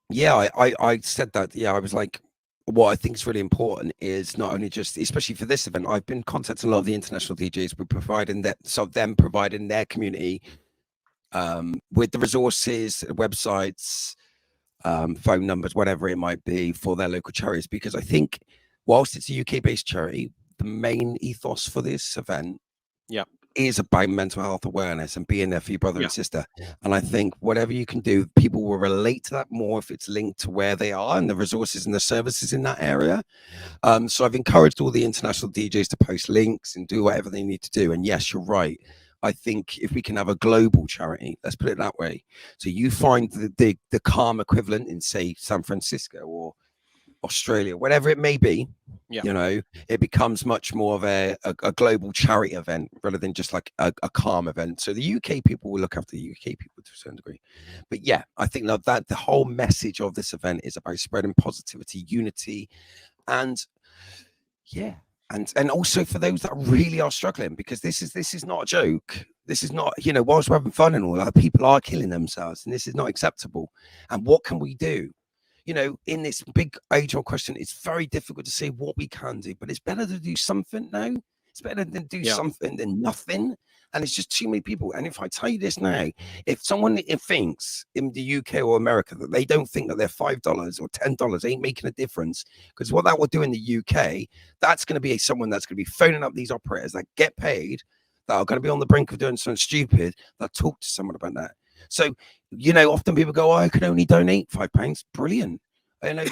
Yeah, I said that. Yeah, I was like, what I think is really important is not only just, especially for this event, I've been contacting a lot of the international DJs. We're providing that, so them providing their community with the resources, websites, phone numbers, whatever it might be, for their local charities. Because I think, whilst it's a UK-based charity, the main ethos for this event is about mental health awareness and being there for your brother and sister. And I think whatever you can do, people will relate to that more if it's linked to where they are and the resources and the services in that area. So I've encouraged all the international DJs to post links and do whatever they need to do. And yes, you're right. I think if we can have a global charity, let's put it that way. So you find the calm equivalent in, say, San Francisco or Australia, whatever it may be, you know, it becomes much more of a global charity event rather than just like a calm event. So the UK people will look after the UK people to a certain degree. But yeah, I think that the whole message of this event is about spreading positivity, unity, and and also for those that really are struggling, because this is not a joke. This is not, you know, whilst we're having fun and all that, people are killing themselves, and this is not acceptable. And what can we do? You know, in this big age-old question, it's very difficult to say what we can do, but it's better to do something now. It's better than do something than nothing. And it's just too many people. And if I tell you this now, if someone thinks in the UK or America that they don't think that their $5 or $10 ain't making a difference, because what that will do in the UK, that's going to be someone that's going to be phoning up these operators that get paid, that are going to be on the brink of doing something stupid, that talk to someone about that. So, you know, often people go, oh, I can only donate £5. Brilliant. You know,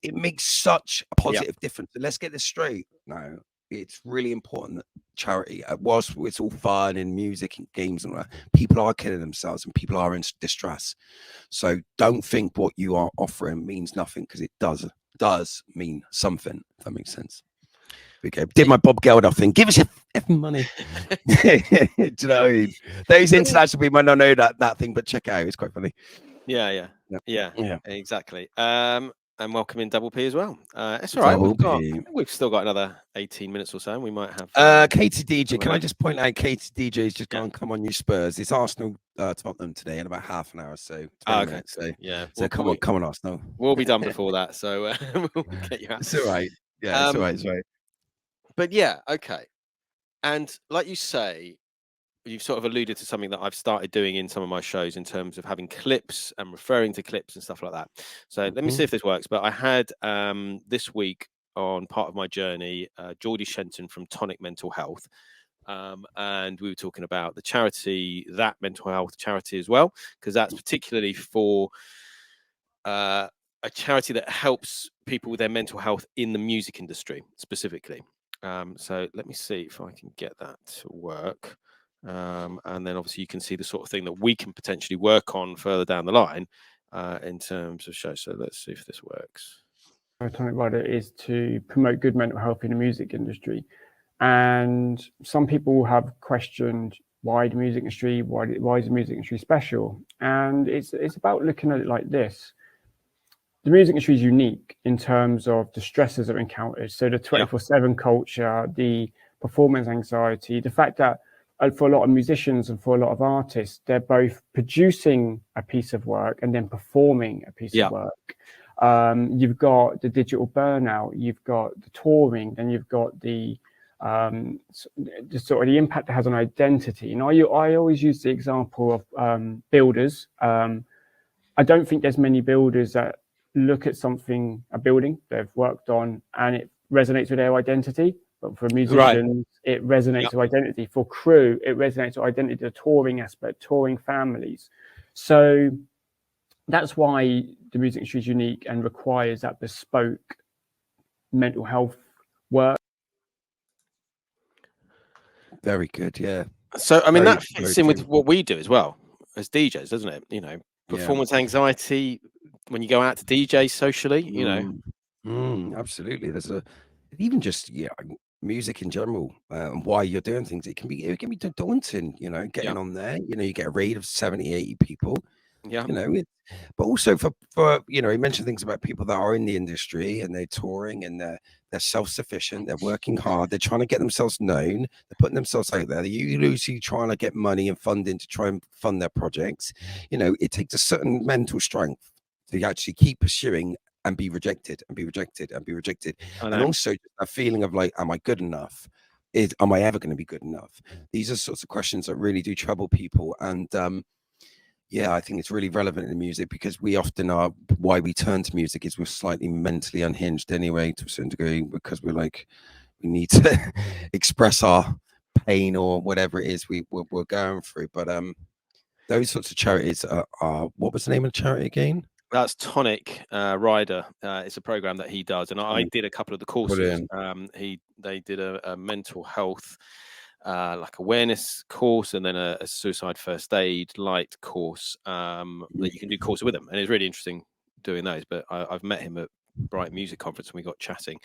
it makes such a positive difference. So let's get this straight now. It's really important that charity, whilst it's all fun and music and games and all that, people are killing themselves and people are in distress. So don't think what you are offering means nothing, because it does mean something, if that makes sense. Okay, did my Bob Geldof thing. Give us your effing money. Do you know what I mean? Those international people might not know that thing, but check it out. It's quite funny. Yeah, exactly. And welcome in Double P as well. It's all right. We've still got another 18 minutes or so, and we might have AdeyP DJ. Can I just point out, AdeyP DJ is just gone. Come on, you Spurs. It's Arsenal Tottenham today in about half an hour. So minutes, so come on, Arsenal. We'll be done before that, so we'll get you out. It's all right. Yeah, it's all right. It's all right. But yeah, okay. And like you say, you've sort of alluded to something that I've started doing in some of my shows in terms of having clips and referring to clips and stuff like that. So let me see if this works. But I had this week on part of my journey, Geordie Shenton from Tonic Mental Health. And we were talking about the charity, that mental health charity as well, because that's particularly for a charity that helps people with their mental health in the music industry specifically. So let me see if I can get that to work. And then obviously you can see the sort of thing that we can potentially work on further down the line in terms of shows. So let's see if this works. Tonic Rider is to promote good mental health in the music industry. And some people have questioned why the music industry, why is the music industry special? And it's about looking at it like this. The music industry is unique in terms of the stresses it encounters. So the 24/7 culture, the performance anxiety, the fact that for a lot of musicians and for a lot of artists, they're both producing a piece of work and then performing a piece of work. You've got the digital burnout, you've got the touring, then you've got the sort of the impact it has on identity. And I always use the example of builders. I don't think there's many builders that look at a building they've worked on and it resonates with their identity. But for musicians, it resonates with identity. For crew, it resonates with identity, the touring aspect, touring families. So that's why the music industry is unique and requires that bespoke mental health work. Very good, yeah. So, I mean, Very, that fits in with what we do as well as DJs, doesn't it? You know, performance anxiety when you go out to DJ socially, you know. Absolutely. There's even just music in general, and why you're doing things. It can be daunting, you know, getting on there. You know, you get a raid of 70, 80 people. Yeah. You know, but also for you know, he mentioned things about people that are in the industry and they're touring and they're self-sufficient, they're working hard, they're trying to get themselves known, they're putting themselves out there, they're usually trying to get money and funding to try and fund their projects. You know, it takes a certain mental strength to actually keep pursuing and be rejected and be rejected and be rejected. And also a feeling of like, am I good enough? Am I ever going to be good enough? These are sorts of questions that really do trouble people. And yeah, I think it's really relevant in music because we often are, why we turn to music is we're slightly mentally unhinged anyway, to a certain degree, because we're like, we need to express our pain or whatever it is we're going through. But those sorts of charities are, what was the name of the charity again? That's Tonic Rider. It's a program that he does, and I did a couple of the courses. They did a mental health like awareness course, and then a suicide first aid light course that you can do courses with him, and it's really interesting doing those. But I've met him at Bright Music Conference and we got chatting,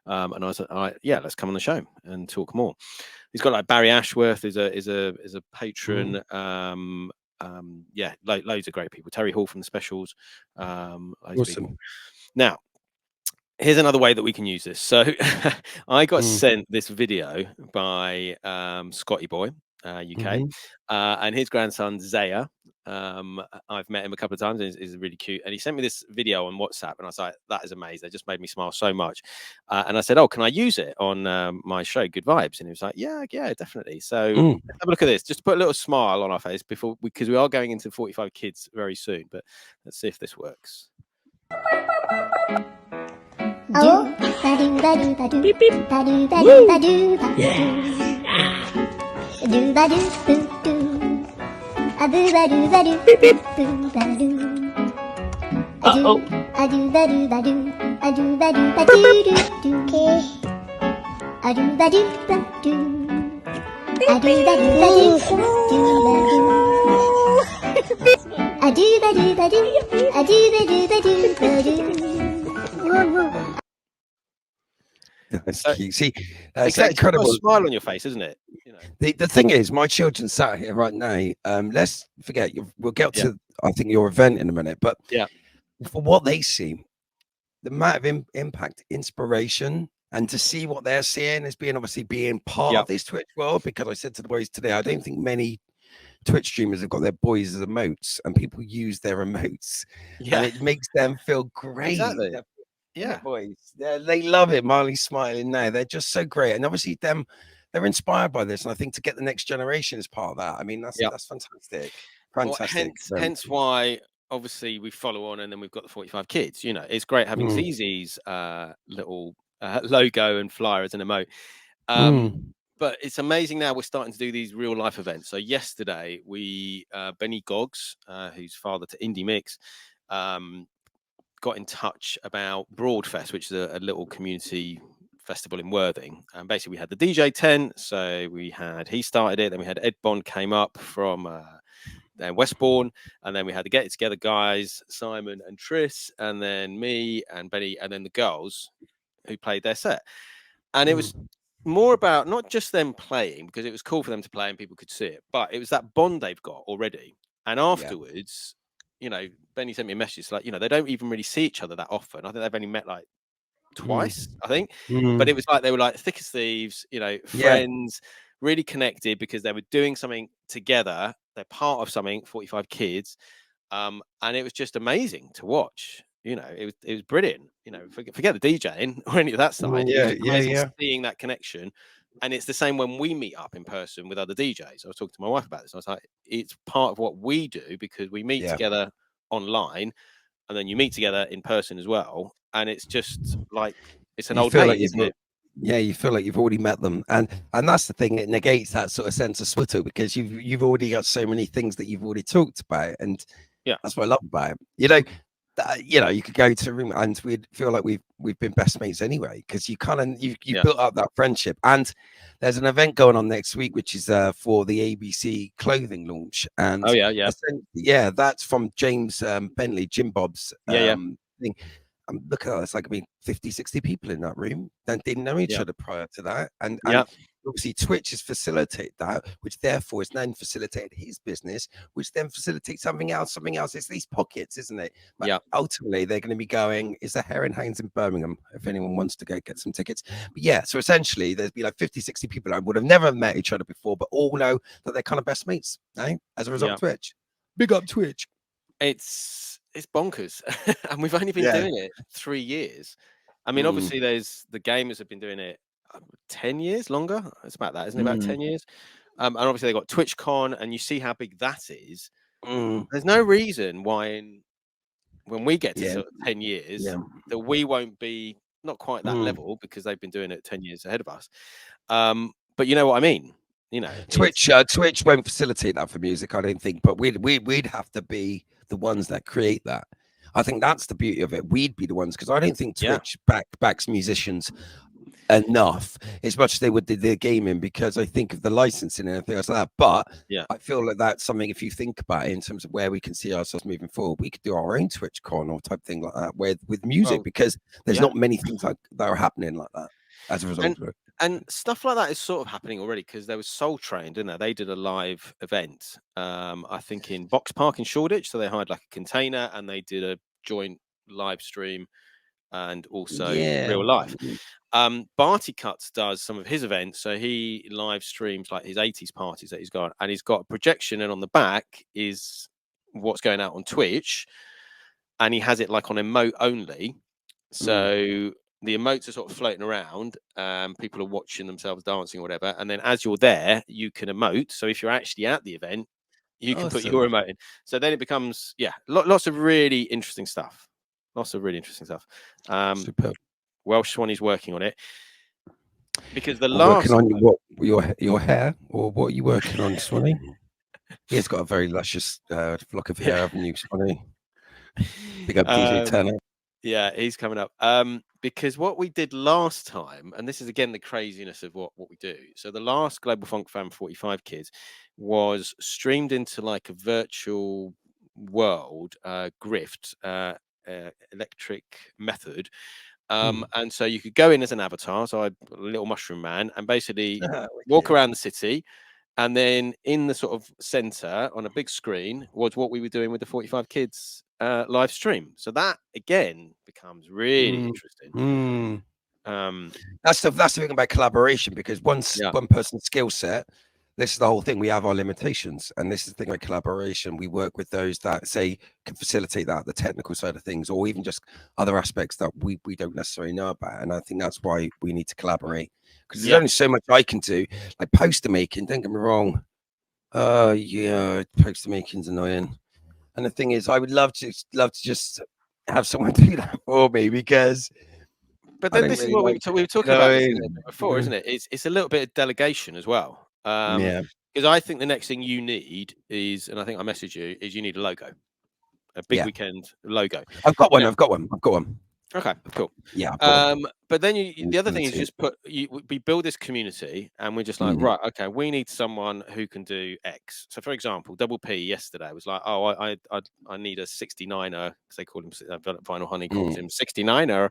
and I was like, all right, yeah, let's come on the show and talk more. He's got like Barry Ashworth is a patron. Yeah, loads of great people. Terry Hall from the Specials. Awesome. Now, here's another way that we can use this. So I got sent this video by Scotty Boy, UK, and his grandson Zaya. I've met him a couple of times and he's really cute. And he sent me this video on WhatsApp and I was like, that is amazing. It just made me smile so much. And I said, oh, can I use it on my show, Good Vibes? And he was like, yeah, definitely. So let's have a look at this. Just put a little smile on our face because we are going into 45 kids very soon. But let's see if this works. Oh, beep beep. Beep beep. Uh-oh. That's cute. See, it's incredible. A smile on your face, isn't it? You know. The thing is, my children sat here right now. Let's forget. We'll get to I think your event in a minute, but for what they see, the amount of impact, inspiration, and to see what they're seeing as being part of this Twitch world. Because I said to the boys today, I don't think many Twitch streamers have got their boys as emotes, and people use their emotes, and it makes them feel great. Exactly. Yeah, boys, they love it. Marley's smiling now. They're just so great, and obviously they're inspired by this. And I think to get the next generation as part of that, I mean, that's fantastic. Fantastic. Well, hence why obviously we follow on, and then we've got the 45 kids. You know, it's great having ZZ's little logo and flyer as an emote. But it's amazing now we're starting to do these real life events. So yesterday we Benny Goggs, who's father to Indie Mix, got in touch about Broadfest, which is a little community festival in Worthing. And basically we had the DJ tent. So he started it. Then we had Ed Bond came up from Westbourne. And then we had the Get It Together guys, Simon and Tris, and then me and Benny, and then the girls who played their set. And it was more about not just them playing, because it was cool for them to play and people could see it, but it was that bond they've got already. And afterwards, you know, Benny sent me a message like, you know, they don't even really see each other that often. I think they've only met like twice, I think. But it was like they were like thick as thieves, you know, friends, really connected because they were doing something together. They're part of something, 45 kids. And it was just amazing to watch. You know, it was brilliant. You know, forget the DJing or any of that side. Seeing that connection. And it's the same when we meet up in person with other DJs. I was talking to my wife about this. I was like, it's part of what we do because we meet together online and then you meet together in person as well. And it's just like, it's an old day, isn't it? Yeah, you feel like you've already met them, and that's the thing. It negates that sort of sense of Twitter because you've already got so many things that you've already talked about, and Yeah. that's what I love about it. You could go to a room and we'd feel like we've been best mates anyway because you kind of you built up that friendship. And there's an event going on next week which is for the ABC clothing launch, and yeah, that's from James Bentley, Jim Bob's thing. Look at that, it's like 50, 60 people in that room that didn't know each other prior to that. And obviously Twitch has facilitated that, which therefore has then facilitated his business, which then facilitates something else. It's these pockets, isn't it? But ultimately they're going to be going, is there Hare and Hounds in Birmingham if anyone wants to go get some tickets? But yeah, so essentially there's be like 50, 60 people that would have never met each other before, but all know that they're kind of best mates, right? As a result of Twitch. Big up Twitch. It's bonkers. And we've only been doing it 3 years. I mean, obviously the gamers have been doing it 10 years longer. It's about that, isn't it? About 10 years. And obviously they got TwitchCon, and you see how big that is. There's no reason why when we get to sort of 10 years that we won't be not quite that level, because they've been doing it 10 years ahead of us. But you know what I mean? You know, Twitch won't facilitate that for music, I don't think, but we'd have to be the ones that create that. I think that's the beauty of it. We'd be the ones, because I don't think Twitch backs musicians enough as much as they would the gaming, because I think of the licensing and everything like that. But I feel like that's something, if you think about it in terms of where we can see ourselves moving forward, we could do our own TwitchCon or type thing like that with music, because there's not many things that are happening like that as a result of it. And stuff like that is sort of happening already, because there was Soul Train, didn't there? They did a live event, I think in Box Park in Shoreditch. So they hired like a container and they did a joint live stream and also real life. Barty Cuts does some of his events. So he live streams like his 80s parties that he's got, and he's got a projection, and on the back is what's going out on Twitch, and he has it like on emote only. So the emotes are sort of floating around, people are watching themselves dancing or whatever, and then as you're there you can emote. So if you're actually at the event, you can put your emote in. So then it becomes lots of really interesting stuff. Superb. Welsh Swanee's working on it, because the last working on your hair, or what are you working on, Swanee? He's got a very luscious flock of hair, haven't you, Swanee? Big up DJ Turner. Yeah, he's coming up. Because what we did last time, and this is again the craziness of what we do. So the last Global Funk Fan 45 Kids was streamed into like a virtual world, grift, electric method. And so you could go in as an avatar, so a little mushroom man, and basically walk around the city. And then in the sort of center on a big screen was what we were doing with the 45 Kids live stream. So that again becomes really interesting. That's the thing about collaboration, because one person's skill set, this is the whole thing. We have our limitations, and this is the thing about collaboration. We work with those that say can facilitate that, the technical side of things, or even just other aspects that we don't necessarily know about. And I think that's why we need to collaborate, because there's only so much I can do. Like poster making, don't get me wrong. Poster making's annoying. And the thing is, I would love to just have someone do that for me, because. But then this is what we were talking about before, isn't it? It's a little bit of delegation as well. Because I think the next thing you need is, and I think I messaged you, is you need a logo, a big weekend logo. I've got one. Okay, cool. Yeah. But then the other thing is just we build this community, and we're just like, right, okay, we need someone who can do X. So for example, Double P yesterday was like, oh, I need a 69er, because they call him Vinyl Honey calls him 69er.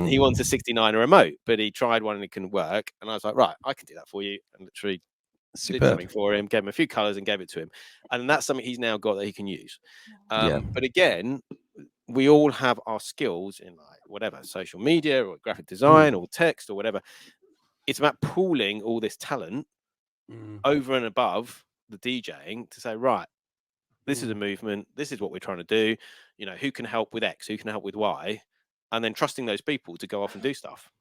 He wants a 69er remote, but he tried one and it couldn't work. And I was like, right, I can do that for you. And literally did something for him, gave him a few colors and gave it to him. And that's something he's now got that he can use. But again, we all have our skills in like whatever, social media or graphic design or text or whatever. It's about pooling all this talent over and above the DJing to say, right, this is a movement. This is what we're trying to do. You know, who can help with X? Who can help with Y? And then trusting those people to go off and do stuff.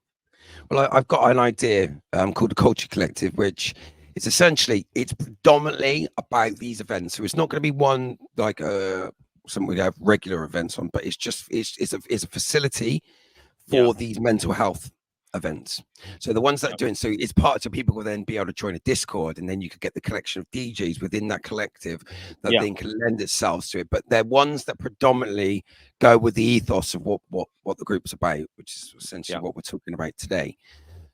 Well, I've got an idea called the Culture Collective, which is essentially, it's predominantly about these events. So it's not going to be one like something we have regular events on, but it's a facility for these mental health events. So the ones that are doing, so it's part, so people will then be able to join a Discord, and then you could get the collection of DJs within that collective that then can lend itself to it. But they're ones that predominantly go with the ethos of what the group's about, which is essentially what we're talking about today.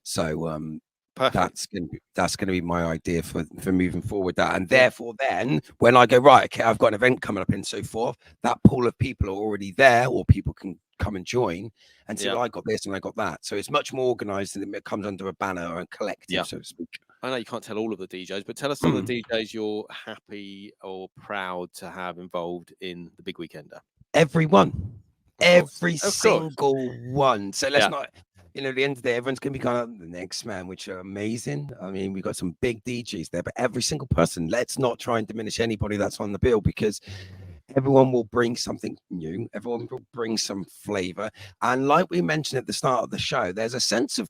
So that's gonna be my idea for moving forward. That, and therefore then when I go, right, okay, I've got an event coming up and so forth, that pool of people are already there, or people can come and join and say, I got this and I got that. So it's much more organized, and it comes under a banner or a collective, so to speak. I know you can't tell all of the DJs, but tell us some of the DJs you're happy or proud to have involved in the Big Weekender. Everyone, every single one. So let's not, you know, at the end of the day, everyone's going to be kind of the next man, which are amazing. I mean, we've got some big DJs there, but every single person, let's not try and diminish anybody that's on the bill, because everyone will bring something new. Everyone will bring some flavor. And like we mentioned at the start of the show, there's a sense of,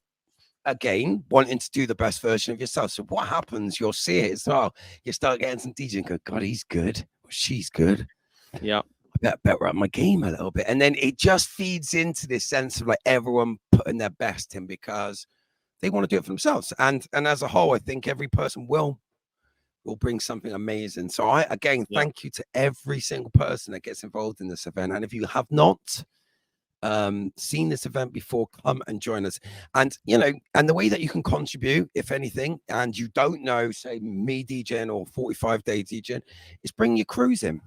again, wanting to do the best version of yourself. So what happens? You'll see it as well. You start getting some DJs and go, God, he's good. Or she's good. Yeah. I better up my game a little bit. And then it just feeds into this sense of like everyone putting their best in because they want to do it for themselves. And as a whole, I think every person will bring something amazing. So I, again, thank you to every single person that gets involved in this event. And if you have not seen this event before, come and join us. And, you know, and the way that you can contribute, if anything, and you don't know, say me DJing or 45-day DJing, is bring your crews in.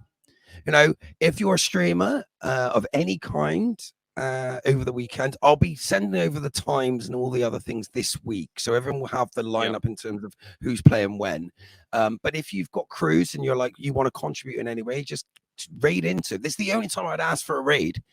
You know, if you're a streamer of any kind, over the weekend, I'll be sending over the times and all the other things this week, so everyone will have the lineup in terms of who's playing when. But if you've got crews and you're like, you want to contribute in any way, just raid into this. Is the only time I'd ask for a raid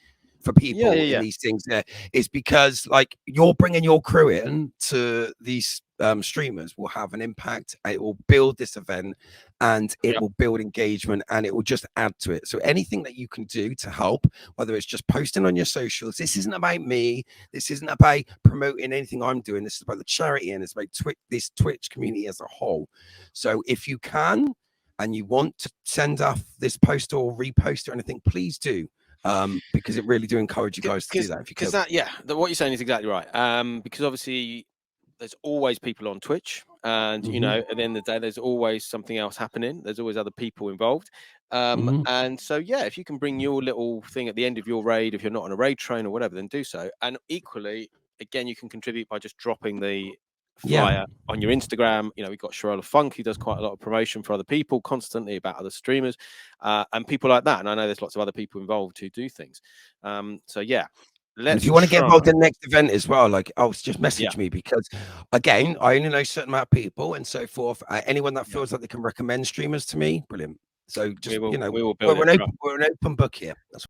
for people in these things is because like you're bringing your crew in to these streamers will have an impact. It will build this event, and it will build engagement, and it will just add to it. So anything that you can do to help, whether it's just posting on your socials, this isn't about me, this isn't about promoting anything I'm doing, this is about the charity, and it's about this Twitch community as a whole. So if you can and you want to send off this post or repost or anything, please do. Because it really do encourage you guys to do that. Because what you're saying is exactly right. Because obviously there's always people on Twitch, and you know, at the end of the day, there's always something else happening. There's always other people involved. And so, if you can bring your little thing at the end of your raid, if you're not on a raid train or whatever, then do so. And equally, again, you can contribute by just dropping the flyer on your Instagram. You know, we've got Sharola Funk, who does quite a lot of promotion for other people constantly about other streamers and people like that. And I know there's lots of other people involved who do things. So if you want to get involved in the next event as well, like just message me, because again, I only know a certain amount of people and so forth. Anyone that feels like they can recommend streamers to me, brilliant. So just we're an open book here. That's